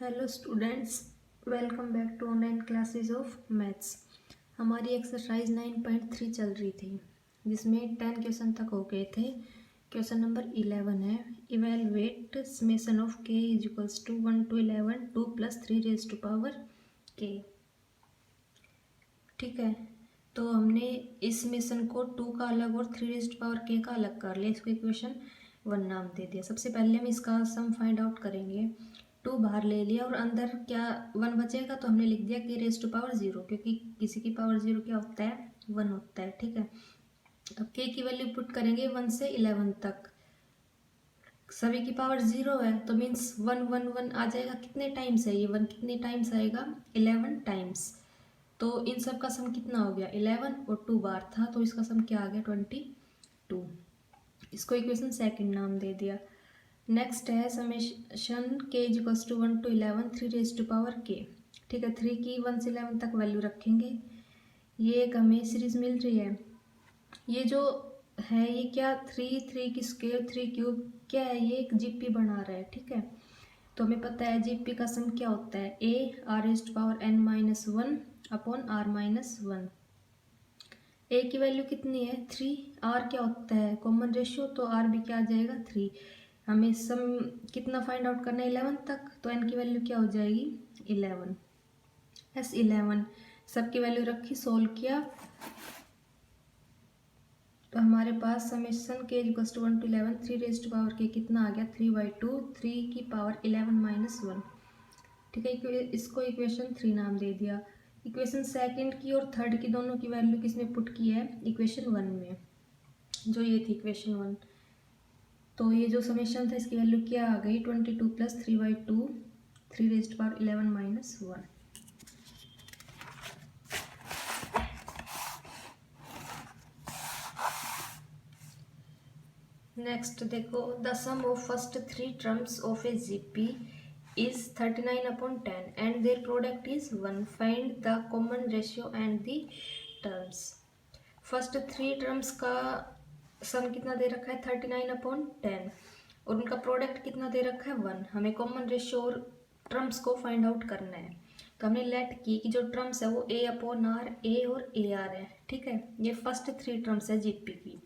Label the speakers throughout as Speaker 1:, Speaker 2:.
Speaker 1: Hello students, welcome back to online classes of maths. हमारी एक्सरसाइज 9.3 चल रही थी जिसमें 10 क्वेश्चन तक हो गए थे। क्वेश्चन नंबर 11 है, evaluate summation of k is equals to 1 to 11 2 + 3 raise to power k। ठीक है, तो हमने इस समेशन को 2 का अलग और 3 रेज़ टू पावर k का अलग कर लिया। इसको इक्वेशन 1 नाम दे दिया। सबसे पहले हम इसका सम फाइंड आउट करेंगे। 2 बाहर ले लिया और अंदर क्या 1 बचेगा, तो हमने लिख दिया k रेज़ टू पावर 0, क्योंकि किसी की पावर 0 क्या होता है, 1 होता है। ठीक है, अब k की वैल्यू पुट करेंगे 1 से 11 तक। सभी की पावर 0 है तो मीन्स 1 1 1 आ जाएगा। कितने टाइम्स है ये 1, कितने टाइम्स आएगा, 11 टाइम्स। तो इन सब का सम कितना हो गया, 11 और 2 बार था तो इसका सम क्या आ गया, 22। इसको इक्वेशन सेकंड नाम दे दिया। नेक्स्ट है summation k is equals to 1 to 11 3 raise to power k। ठीक है, 3 की 1 से 11 तक वैल्यू रखेंगे। ये एक हमें सीरीज मिल रही है। ये जो है ये क्या 3 की स्क्वायर 3 क्यूब क्या है, ये एक जीपी बना रहा है। ठीक है, तो हमें पता है जीपी का सम क्या होता है, a r raise to power n-1 upon r-1। A की वैल्यू कितनी है, 3। आर क्या होता है, कॉमन रेशियो, तो आर भी क्या आ जाएगा, 3। हमें सम कितना फाइंड आउट करना है, 11 तक, तो एन की वैल्यू क्या हो जाएगी, 11। एस 11 सबकी वैल्यू रखी, सोल्व किया, तो हमारे पास समेशन के equals to 1 to 11 3 raise to power के कितना आ गया, 3/2 3 की पावर 11-1। ठीक है, इसको इक्वेशन 3 नाम दे दिया। इक्वेशन सेकंड की और थर्ड की दोनों की वैल्यू किसमें पुट की है, इक्वेशन 1 में, जो ये थी इक्वेशन 1। तो ये जो समेशन था इसकी वैल्यू क्या आ गई, 22 + 3/2 3 रेज़ टू पावर 11-1। नेक्स्ट देखो, the sum of first 3 terms of a GP is 39/10 and their product is 1. Find the common ratio and the terms. First 3 terms का सम कितना दे रखा है, 39/10, और उनका प्रोडक्ट कितना दे रखा है, 1। हमें कॉमन रेशियो और टर्म्स को फाइंड आउट करना है। तो हमने लेट की कि जो टर्म्स है वो a/r, a और ar है। ठीक है, ये फर्स्ट 3 टर्म्स है जीपी की।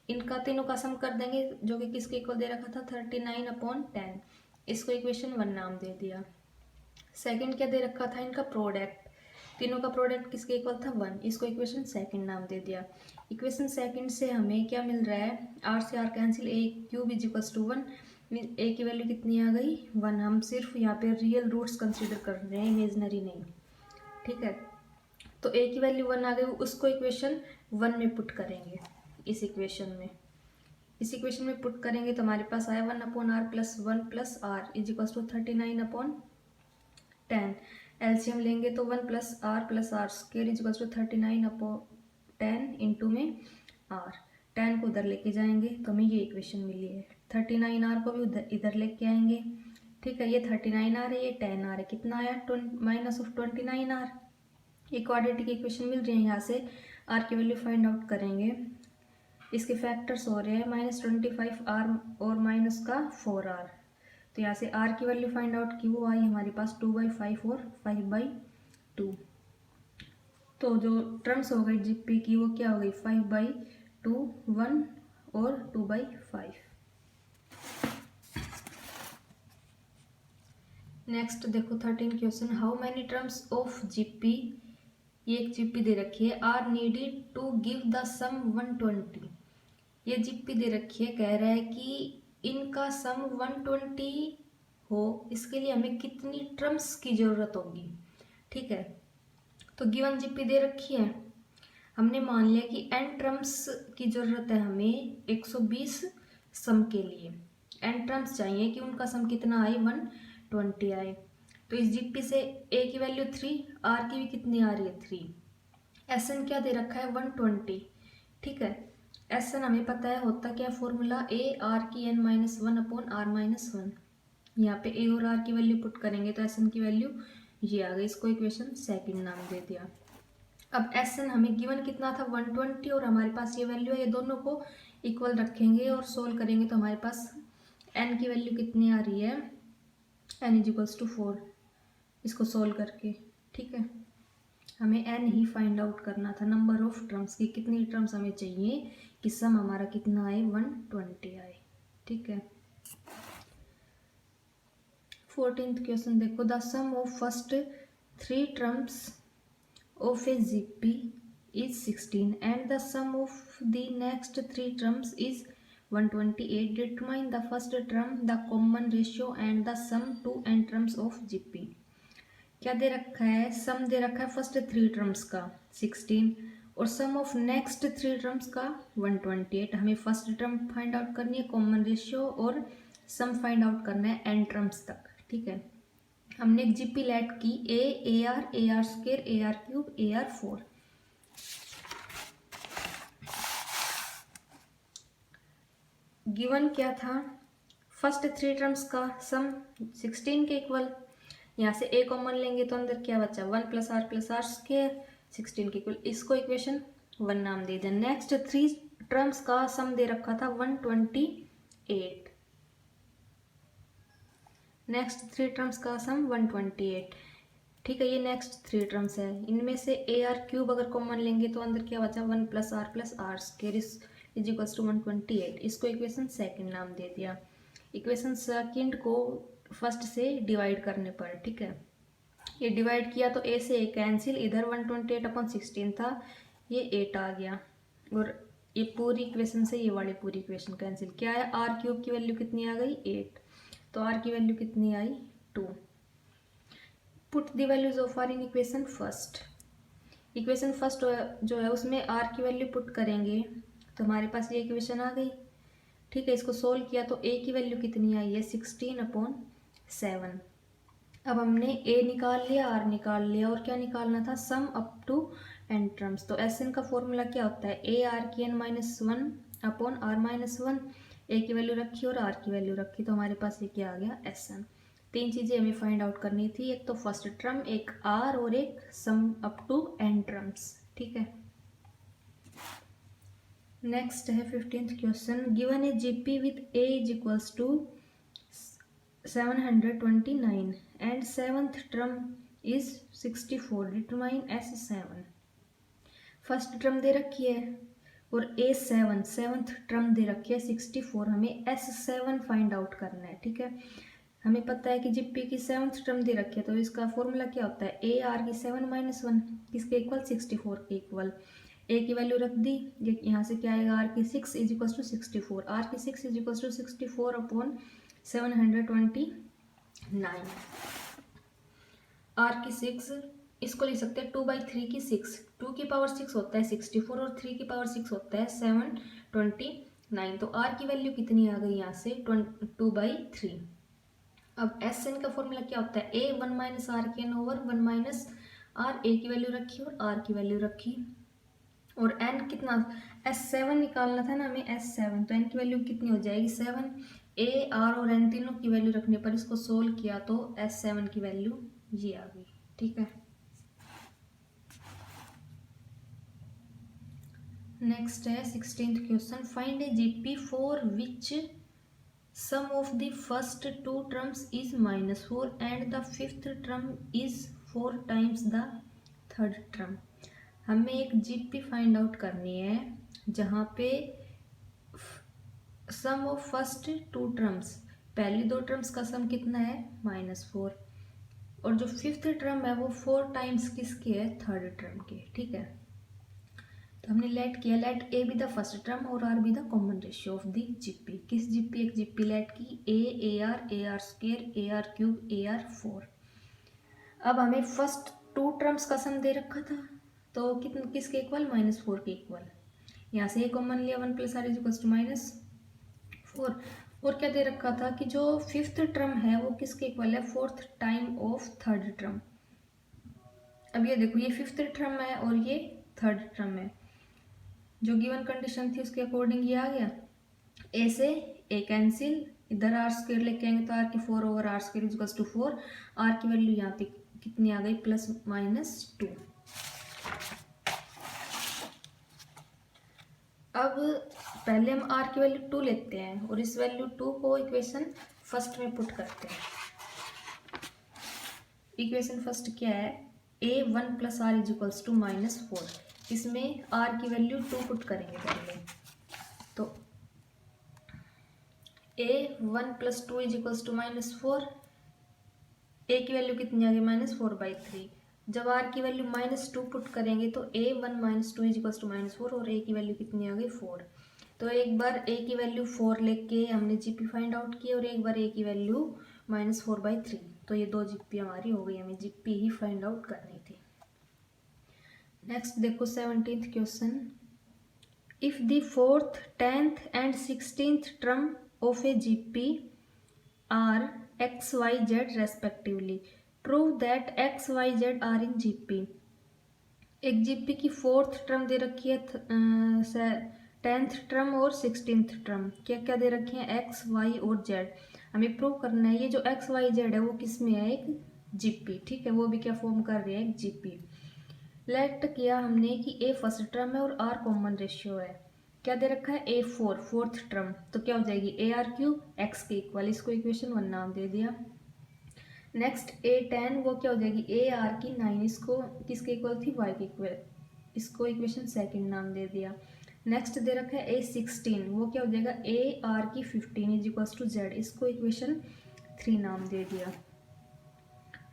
Speaker 1: इनका तीनों का सम कर देंगे, जो कि किसके इक्वल दे रखा था, 39/10। इसको इक्वेशन 1 नाम दे दिया। सेकंड क्या दे रखा था, इनका प्रोडक्ट, तीनों का प्रोडक्ट किसके इक्वल था, 1। इसको इक्वेशन सेकंड नाम दे दिया। इक्वेशन सेकंड से हमें क्या मिल रहा है, r से r cancel, a cube is equals to 1। a की वैल्यू कितनी आ गई, 1। हम सिर्फ यहाँ पे रियल रूट्स कंसिडर कर रहे हैं, इमेजनरी नहीं। ठीक है, तो a की वैल्यू 1 आ गई, उसको इक्वेशन 1 में पुट करेंगे। इस इक्वेशन में पुट करेंगे तो हमारे पास आया 1/r + 1 + r is equals to 39/10। LCM लेंगे तो 1 + r + r² is equals to 39/10 into में r। 10 को उधर लेके जाएंगे तो हमें ये इक्वेशन मिली है। 39r को भी इधर लेके आएंगे। ठीक है, ये 39r है, ये 10r है, कितना आया, -29r। ये क्वाड्रेटिक इक्वेशन मिल रही है। यहाँ से r की वैल्यू फाइंड आउट करेंगे। इसके फैक्टर्स हो रहे हैं -25r और -4r। तो यहाँ से r की वैल्यू फाइंड आउट की, वो आई हमारे पास 2/5 और 5/2। तो जो टर्म्स हो गई जीपी की वो क्या हो गई, 5/2 1 और 2/5। नेक्स्ट देखो 13 question, how many terms of GP, ये एक जीपी दे रखी है, are needed to give the sum 120। ये जीपी दे रखी है, कह रहा है कि इनका सम 120 हो, इसके लिए हमें कितनी टर्म्स की ज़रूरत होगी। ठीक है, तो गिवन जीपी दे रखी है, हमने मान लिया कि n टर्म्स की ज़रूरत है हमें 120 सम के लिए। n टर्म्स चाहिए कि उनका सम कितना आए, 120 आए। तो इस जीपी से a की वैल्यू 3, r की भी कितनी आ रही है, 3। एस क्या दे रखा है, 120। ठीक है, एस हमें पता है होता क्या, फॉर्मूला a r की n-1 अपॉन r-1। यहाँ पे a और r की वैल्यू पुट करेंगे तो एस की वैल्यू ये आ गई। इसको इक्वेशन सेकंड नाम दे दिया। अब एस हमें गिवन कितना था, 120, और हमारे पास ये वैल्यू है, ये दोनों को इक्वल रखेंगे और सोल्व करेंगे तो हमारे पास n की वैल्यू कितनी आ रही है, n = 4। इसको सोल्व करके। ठीक है, हमें n ही फाइंड आउट करना था, नंबर ऑफ टर्म्स की, कितनी टर्म्स हमें चाहिए कि सम हमारा कितना आए, 120 आए। ठीक है, 14th क्वेश्चन देखो, the sum of first 3 terms of a GP is 16 and the sum of the next 3 terms is 128. Determine the first term, the common ratio and the sum to n terms of GP। क्या दे रखा है, सम दे रखा है first 3 terms का 16 और सम of next 3 terms का 128। हमें first term find out करनी है, कॉमन रेशियो और सम फाइंड आउट करना है n टर्म्स तक। ठीक है, हमने एक जीपी लेट की a are square, A R cube, a r 4। Given क्या था, फर्स्ट 3 टर्म्स का सम 16 के इक्वल, यहाँ से ए कॉमन लेंगे तो अंदर क्या बचा, 1 प्लस आर स्क्वायर 16 के इक्वल, इसको इक्वेशन 1 नाम दे दें। नेक्स्ट 3 टर्म्स का सम दे रखा था 128, नेक्स्ट 3 टर्म्स का सम 128। ठीक है, ये नेक्स्ट 3 टर्म्स है, इनमें से ए आर क्यूब अगर कॉमन लेंगे तो अंदर क्या बचा, 1 plus R square is equals to 128। इसको इक्वेशन सेकंड नाम दे दिया। इक्वेशन सेकंड को फर्स्ट से डिवाइड करने पर, ठीक है, ये डिवाइड किया तो ए से ए कैंसिल, इधर 128/16 था, ये 8 आ गया और ये पूरी इक्वेशन से ये वाली पूरी इक्वेशन कैंसिल। क्या है, आर क्यूब की वैल्यू कितनी आ गई, 8, तो आर की वैल्यू कितनी आई, 2। Put the values of R in equation first. Equation first जो है उसमें आर की वैल्यू पुट करेंगे तो हमारे पास ये इक्वेशन आ गई। ठीक है, इसको सोल्व किया तो ए की वैल्यू कितनी आई है, 16/7। अब हमने ए निकाल लिया, आर निकाल लिया और क्या निकालना था, sum up to n terms. तो एस एन का फॉर्मूला क्या होता है, ए आर की n-1/r-1। ए की वैल्यू रखी और आर की वैल्यू रखी तो हमारे पास ये क्या आ गया, एस एन। 3 चीज़ें हमें फाइंड आउट करनी थी, एक तो फर्स्ट टर्म, एक आर और एक sum up to n terms. ठीक है, नेक्स्ट है 15th question, given a GP with a is equals to 729 and 7th term is 64, determine S7। First term दे रखी है और A7 7th टर्म दे रखी है 64, हमें S7 फाइंड आउट करना है। ठीक है, हमें पता है कि जीपी की 7th टर्म दे रखी है तो इसका फॉर्मूला क्या होता है, ए आर की 7-1 किसके इक्वल, 64 के इक्वल। ए की वैल्यू रख दी, यहाँ से क्या आएगा, आर की 6 इज इक्वल टू 64, आर की 6 इज इक्वल टू 64/729। आर की 6 इसको लिख सकते हैं 2/3 की 6, 2 की पावर 6 होता है 64 और 3 की पावर 6 होता है 729। तो आर की वैल्यू कितनी आ गई यहाँ से, 2/3। अब एस एन का फॉर्मूला क्या होता है, ए 1 - आर के एन ओवर 1 - आर। ए की वैल्यू रखी और आर की वैल्यू रखी और एन कितना, S7 निकालना था ना हमें, S7, तो एन की वैल्यू कितनी हो जाएगी, 7। ए आर और एन तीनों की वैल्यू रखने पर इसको सोल्व किया तो S7 की वैल्यू ये आ गई। ठीक है, नेक्स्ट है 16th question, find a GP for which sum of the first 2 terms is -4 and the 5th term is 4 times the 3rd term. हमें एक जीपी फाइंड आउट करनी है जहाँ पे सम ऑफ फर्स्ट 2 टर्म्स, पहली 2 टर्म्स का सम कितना है, -4 और जो 5th टर्म है वो 4 टाइम्स किसके है, 3rd टर्म के। ठीक है, तो हमने लेट किया, let a be the first term और r be the common ratio of the GP. किस जीपी, एक जीपी लेट की a are square, A R cube, a r 4। अब हमें फर्स्ट 2 टर्म्स का सम दे रखा था तो किसके इक्वल, -4 के इक्वल। यहाँ से ए कॉमन लिया, 1 + आर इज -4। और क्या दे रखा था कि जो 5th टर्म है वो किसके इक्वल है, 4th time of 3rd term. अब ये देखो, ये 5th टर्म है और ये 3rd टर्म है, जो गिवन कंडीशन थी उसके अकॉर्डिंग ये आ गया। ए से ए कैंसिल, इधर आर स्क्वायर लेके आएंगे तो आर की 4 over R square is equals to 4। R की वैल्यू यहाँ पे कितनी आ गई, +-2। अब पहले हम आर की वैल्यू 2 लेते हैं और इस वैल्यू 2 को इक्वेशन फर्स्ट में पुट करते हैं। इक्वेशन फर्स्ट क्या है, a1 plus R is equals to -4। इसमें r की वैल्यू 2 पुट करेंगे पहले, तो a1 plus 2 is equals to -4, a की वैल्यू कितनी आ गई -4/3। जब r की वैल्यू -2 पुट करेंगे तो a1 - 2 इज इक्वल्स टू -4 और a की वैल्यू कितनी आ गई 4। तो एक बार a की वैल्यू 4 लेके हमने जीपी फाइंड आउट की और एक बार a की वैल्यू -4/3। तो ये दो जीपी हमारी हो गई, हमें जीपी ही फाइंड आउट करनी थी। नेक्स्ट देखो 17th question, if the 4th 10th and 16th term of a GP are X Y Z respectively, prove that X Y Z are in GP. एक जीपी की 4th term दे रखी है, 10th term और 16th term, क्या क्या दे रखे हैं, एक्स वाई और जेड। हमें प्रूव करना है ये जो एक्स वाई जेड है वो किस में है, एक जीपी, ठीक है, वो भी क्या फॉर्म कर रही है, एक जीपी। लेट किया हमने कि ए फर्स्ट टर्म है और आर कॉमन रेशियो है, क्या दे रखा है A4 4th टर्म, तो क्या हो जाएगी AR³ एक्स के इक्वल, इसको इक्वेशन 1 नाम दे दिया। नेक्स्ट A10 वो क्या हो जाएगी AR9, इसको किसके इक्वल थी, y के इक्वल, इसको इक्वेशन सेकंड नाम दे दिया। नेक्स्ट दे रखा है A16 वो क्या हो जाएगा AR15 is equals to Z, इसको इक्वेशन 3 नाम दे दिया।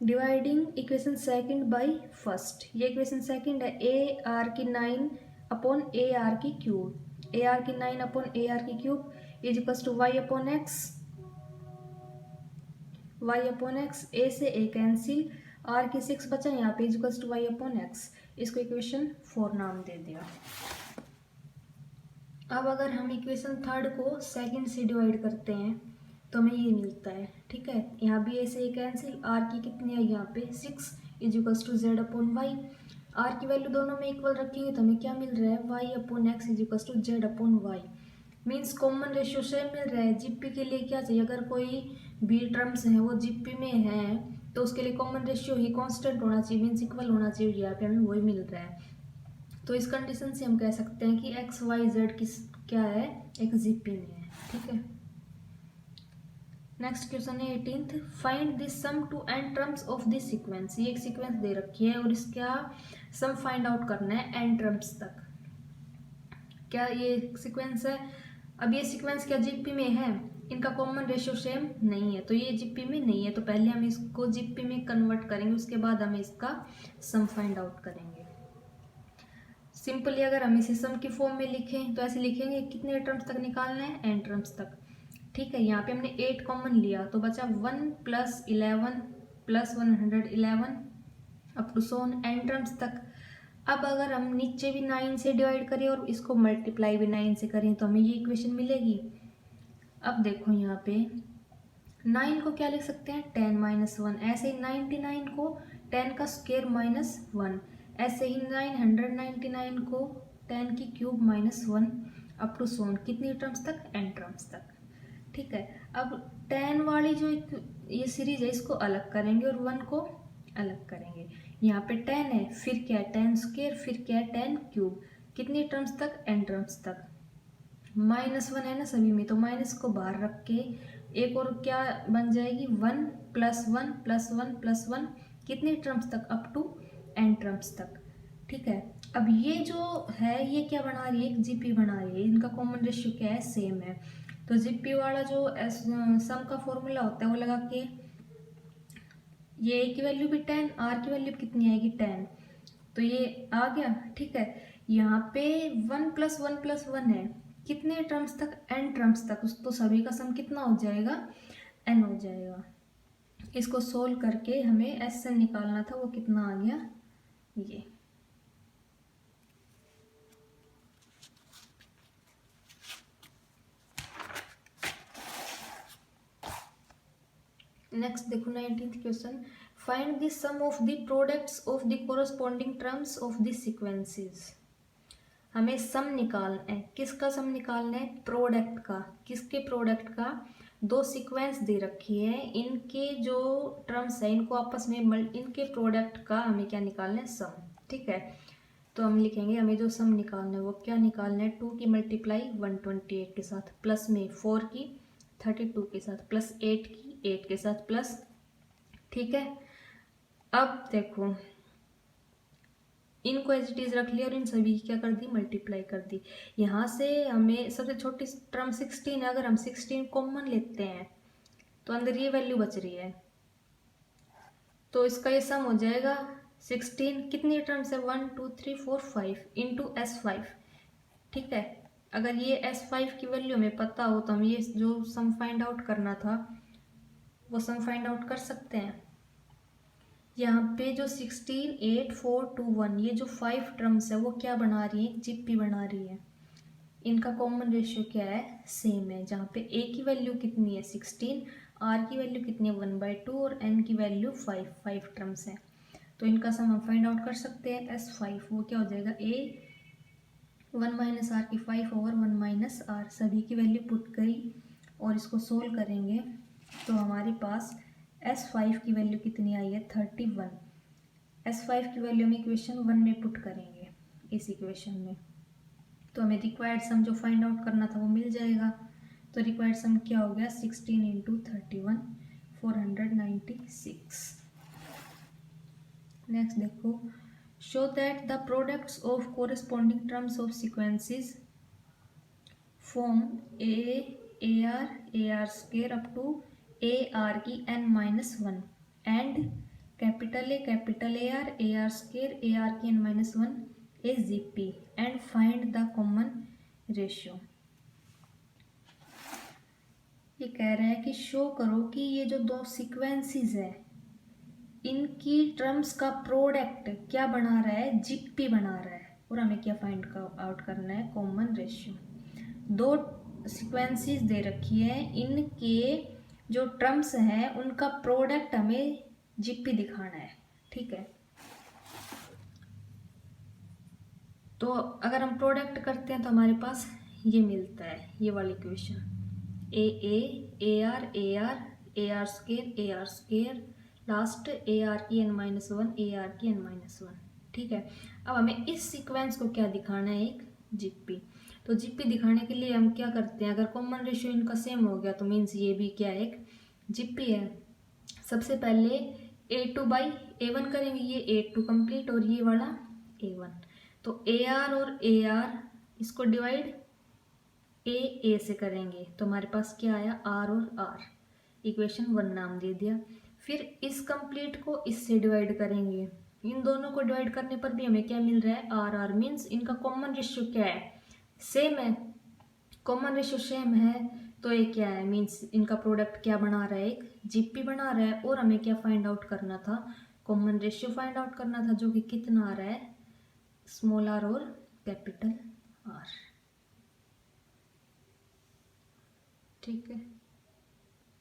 Speaker 1: Dividing equation second by first, ये इक्वेशन सेकंड है AR9 upon AR³ AR9 upon AR³ is equals to y upon x, a से a कैंसिल, r की 6 बचा यहाँ पे is equals to y upon x, इसको इक्वेशन 4 नाम दे दिया। अब अगर हम इक्वेशन थर्ड को सेकंड से डिवाइड करते हैं तो हमें ये मिलता है, ठीक है, यहाँ भी a से a कैंसिल, r की कितनी है यहाँ पे 6 is equals to z upon y, r की वैल्यू दोनों में इक्वल रखेंगे तो हमें क्या मिल रहा है y upon x is equals to z upon y। Means common ratio same मिल रहा है। जीपी के लिए क्या चाहिए, अगर कोई बी टर्म्स हैं वो जीपी में हैं तो उसके लिए कॉमन रेशियो ही कांस्टेंट होना चाहिए, मीन्स इक्वल होना चाहिए, यहाँ पे हमें वही मिल रहा है। तो इस कंडीशन से हम कह सकते हैं कि एक्स वाई जेड किस क्या है, एक जीपी में है, ठीक है। नेक्स्ट क्वेश्चन है 18th, find the sum to N terms of this sequence. ये एक सीक्वेंस दे रखी है और इसका सम फाइंड आउट करना है एन टर्म्स तक। क्या ये सीक्वेंस है, अब ये सीक्वेंस क्या जीपी में है, इनका कॉमन रेशियो सेम नहीं है, तो ये जीपी में नहीं है, तो पहले हम इसको जीपी में कन्वर्ट करेंगे, उसके बाद हम इसका सम फाइंड आउट करेंगे। सिंपली अगर हम इसे सम की फॉर्म में लिखें तो ऐसे लिखेंगे, कितने टर्म्स तक निकालना है, एन टर्म्स तक, ठीक है। यहाँ पे हमने 8 कॉमन लिया तो बचा 1 + 11 + 111 up to so on N terms तक। अब अगर हम नीचे भी 9 से डिवाइड करें और इसको मल्टीप्लाई भी 9 से करें तो हमें ये इक्वेशन मिलेगी। अब देखो यहाँ पे 9 को क्या लिख सकते हैं 10 - 1, ऐसे ही 99 को 10 का स्क्वायर -1, ऐसे ही 999 को 10 की cube -1 up to so on, कितनी टर्म्स तक, n टर्म्स तक, ठीक है। अब 10 वाली जो ये सीरीज है इसको अलग करेंगे और 1 को अलग करेंगे। यहाँ पे 10 है, फिर क्या है 10 स्क्वायर, फिर क्या है 10 क्यूब, कितनी टर्म्स तक, n टर्म्स तक। -1 है ना सभी में, तो माइनस को बाहर रख के एक और क्या बन जाएगी 1 + 1 + 1 + 1, कितनी टर्म्स तक, अप टू n टर्म्स तक, ठीक है। अब ये जो है ये क्या बना रही है, एक जीपी बना रही है, इनका कॉमन रेशियो क्या है, सेम है। तो जीपी वाला जो सम का फॉर्मूला होता है वो लगा के, ये a की वैल्यू भी 10, r की वैल्यू कितनी आएगी 10, तो ये आ गया, ठीक है। यहाँ पे 1 + 1 + 1 है, कितने टर्म्स तक, n टर्म्स तक, तो सभी का सम कितना हो जाएगा, n हो जाएगा। इसको सोल्व करके हमें SN निकालना था, वो कितना आ गया ये। नेक्स्ट देखो 19th question, find the sum of the products of the corresponding terms of the sequences. हमें सम निकालना है, किसका सम निकालना है, प्रोडक्ट का, किसके प्रोडक्ट का, दो सीक्वेंस दे रखी है, इनके जो टर्म्स है इनको आपस में इनके प्रोडक्ट का हमें क्या निकालना है, सम, ठीक है। तो हम लिखेंगे हमें जो सम निकालना है वो क्या निकालना है, 2 की मल्टीप्लाई 128 के साथ, प्लस में 4 की 32 के साथ, प्लस 8 की 8 के साथ, प्लस, ठीक है। अब देखो, इनको एज इट इज रख लिया और इन सभी की क्या कर दी, मल्टीप्लाई कर दी। यहाँ से हमें सबसे छोटी टर्म 16 है, अगर हम 16 कॉमन लेते हैं तो अंदर ये वैल्यू बच रही है, तो इसका ये सम हो जाएगा 16, कितनी टर्म्स है 1 2 3 4 5 इंटू S5। ठीक है, अगर ये S5 की वैल्यू हमें पता हो तो हम ये जो सम फाइंड आउट करना था वो सम फाइंड आउट कर सकते हैं। यहाँ पे जो 16 8 4 2 1 ये जो 5 टर्म्स है वो क्या बना रही है, जिप्पी बना रही है। इनका कॉमन रेशियो क्या है, सेम है। जहाँ पे ए की वैल्यू कितनी है 16, आर की वैल्यू कितनी है 1/2 और एन की वैल्यू 5 टर्म्स है। तो इनका सम हम फाइंड आउट कर सकते हैं S5, वो क्या हो जाएगा ए 1 माइनस आर की 5 ओवर 1 माइनस आर, सभी की वैल्यू पुट करी और इसको सोल्व करेंगे तो हमारे पास S5 की वैल्यू कितनी आई है 31। S5 की वैल्यू हम इक्वेशन 1 में पुट करेंगे, इस इक्वेशन में, तो हमें रिक्वायर्ड सम जो फाइंड आउट करना था वो मिल जाएगा। तो रिक्वायर्ड सम क्या हो गया 16 इंटू 31 496। नेक्स्ट देखो, show that the products of corresponding terms of sequences form A are square up to A R की n-1 and capital A are square A R की n-1 A G P and find the common ratio. ये कह रहा है कि show करो कि ये जो दो सीक्वेंसेस है इनकी टर्म्स का प्रोडक्ट क्या बना रहा है, जिप्पी बना रहा है, और हमें क्या फाइंड आउट करना है, कॉमन रेशियो। दो सीक्वेंसेस दे रखी है, इनके जो टर्म्स हैं उनका प्रोडक्ट हमें जिप्पी दिखाना है। ठीक है, तो अगर हम प्रोडक्ट करते हैं तो हमारे पास ये मिलता है, ये वाली equation A R square last A R की n-1 ए आर की n-1। ठीक है, अब हमें इस सीक्वेंस को क्या दिखाना है, एक जिप्पी। तो जिप्पी दिखाने के लिए हम क्या करते हैं, अगर कॉमन रेशियो इनका सेम हो गया तो मीन्स ये भी क्या है, एक जिप्पी है। सबसे पहले A2/A1 करेंगे, ये A2 कंप्लीट और ये वाला A1। तो AR और AR इसको डिवाइड ए से करेंगे तो हमारे पास क्या आया R और R, इक्वेशन 1 नाम दे दिया। फिर इस कंप्लीट को इससे डिवाइड करेंगे, इन दोनों को डिवाइड करने पर भी हमें क्या मिल रहा है, R मीन्स इनका कॉमन रेशियो क्या है, सेम है। कॉमन रेशियो सेम है तो ये क्या है, मीन्स इनका प्रोडक्ट क्या बना रहा है, एक जिप्पी बना रहा है। और हमें क्या फाइंड आउट करना था, कॉमन रेशियो फाइंड आउट करना था, जो कि कितना आ रहा है, स्मॉल r और कैपिटल R। ठीक है।